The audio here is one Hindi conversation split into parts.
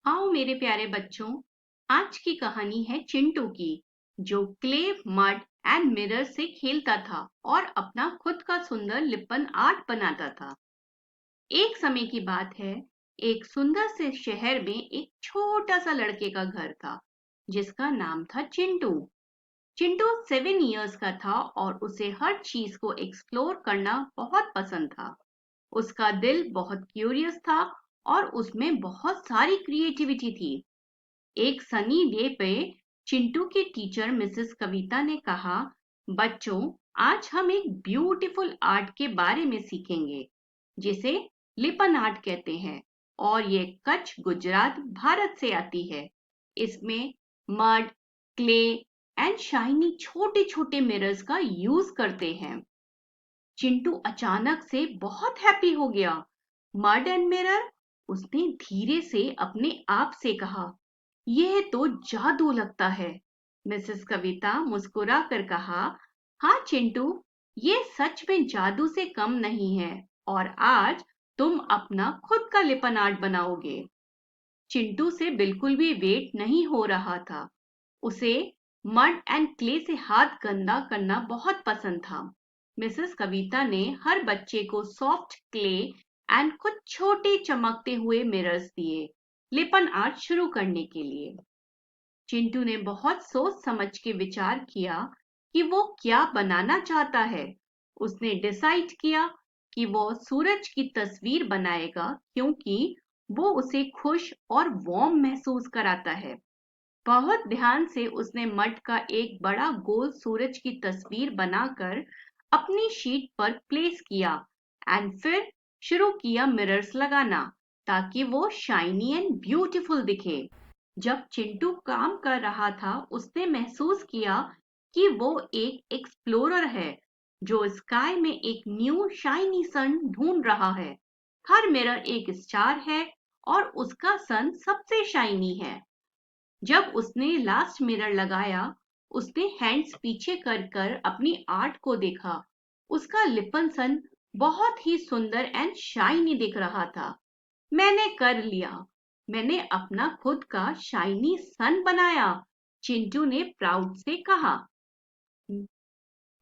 आओ मेरे प्यारे बच्चों, आज की कहानी है चिंटू की, जो क्ले, मड एंड मिरर से खेलता था और अपना खुद का सुंदर लिपन आर्ट बनाता था। एक समय की बात है, एक सुंदर से शहर में एक छोटा सा लड़के का घर था, जिसका नाम था चिंटू। चिंटू 7 इयर्स का था और उसे हर चीज को एक्सप्लोर करना बहुत पसंद था। उसका दिल बहुत क्यूरियस था और उसमें बहुत सारी क्रिएटिविटी थी। एक सनी डे पे चिंटू की टीचर मिसेस कविता ने कहा, बच्चों, आज हम एक ब्यूटीफुल आर्ट के बारे में सीखेंगे, जिसे लिपन आर्ट कहते हैं, और ये कच्छ, गुजरात, भारत से आती है। इसमें मड, क्ले एंड शाइनी छोटे छोटे मिरर्स का यूज करते हैं। चिंटू अचानक से बहुत हैप्पी हो गया। मड एंड मिरर, उसने धीरे से अपने आप से कहा। यह तो जादू लगता है। मिसेस कविता मुस्कुरा कर कहा, हाँ चिंटू, ये सच में जादू से कम नहीं है, और आज तुम अपना खुद का लिपन आर्ट बनाओगे। चिंटू से बिल्कुल भी वेट नहीं हो रहा था। उसे मड एंड क्ले से हाथ गंदा करना बहुत पसंद था। मिसेस कविता ने हर बच्चे को सॉफ्ट क्ले एंड कुछ छोटे चमकते हुए मिरर्स दिए लिपन आर्ट शुरू करने के लिए। चिंटू ने बहुत सोच समझ के विचार किया कि वो क्या बनाना चाहता है। उसने डिसाइड किया कि वो सूरज की तस्वीर बनाएगा, क्योंकि वो उसे खुश और वार्म महसूस कराता है। बहुत ध्यान से उसने मड का एक बड़ा गोल सूरज की तस्वीर बनाकर अपनी शीट पर प्लेस किया एंड फिर शुरू किया मिरर्स लगाना, ताकि वो शाइनी एंड ब्यूटीफुल दिखे। जब चिंटू काम कर रहा था, उसने महसूस किया कि वो एक एक्सप्लोरर है, जो स्काई में एक न्यू शाइनी सन ढूंढ रहा है। हर मिरर एक स्टार है और उसका सन सबसे शाइनी है। जब उसने लास्ट मिरर लगाया, उसने हैंड्स पीछे कर कर अपनी आर्ट को देखा। उसका लिपन सन बहुत ही सुंदर एंड शाइनी दिख रहा था। मैंने कर लिया। मैंने अपना खुद का शाइनी सन बनाया, चिंटू ने प्राउड से कहा।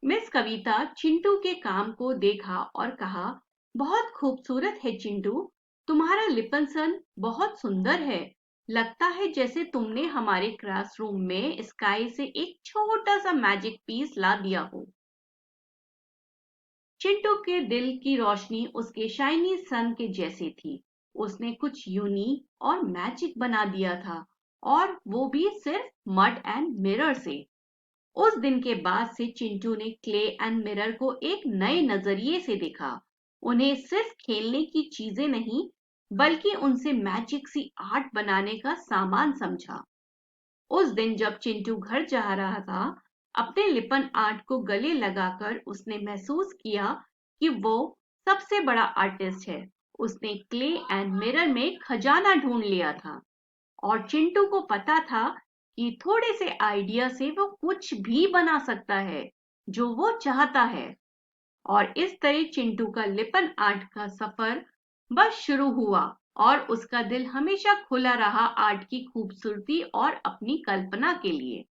मिस कविता चिंटू के काम को देखा और कहा, बहुत खूबसूरत है चिंटू, तुम्हारा लिपन सन बहुत सुंदर है। लगता है जैसे तुमने हमारे क्लासरूम में स्काई से एक छोटा सा मैजिक पीस ला दिया हो। चिंटू के दिल की रोशनी उसके शाइनी सन के जैसी थी। उसने कुछ यूनिक और मैजिक बना दिया था, और वो भी सिर्फ मड एंड मिरर से। उस दिन के बाद से चिंटू ने क्ले एंड मिरर को एक नए नजरिए से देखा। उन्हें सिर्फ खेलने की चीजें नहीं, बल्कि उनसे मैजिक सी आर्ट बनाने का सामान समझा। उस दिन जब चिंटू घर जा रहा था, अपने लिपन आर्ट को गले लगाकर उसने महसूस किया कि वो सबसे बड़ा आर्टिस्ट है। उसने क्ले एंड मिरर में खजाना ढूंढ लिया था, और चिंटू को पता था कि थोड़े से आइडिया से वो कुछ भी बना सकता है जो वो चाहता है। और इस तरह चिंटू का लिपन आर्ट का सफर बस शुरू हुआ, और उसका दिल हमेशा खुला रहा आर्ट की खूबसूरती और अपनी कल्पना के लिए।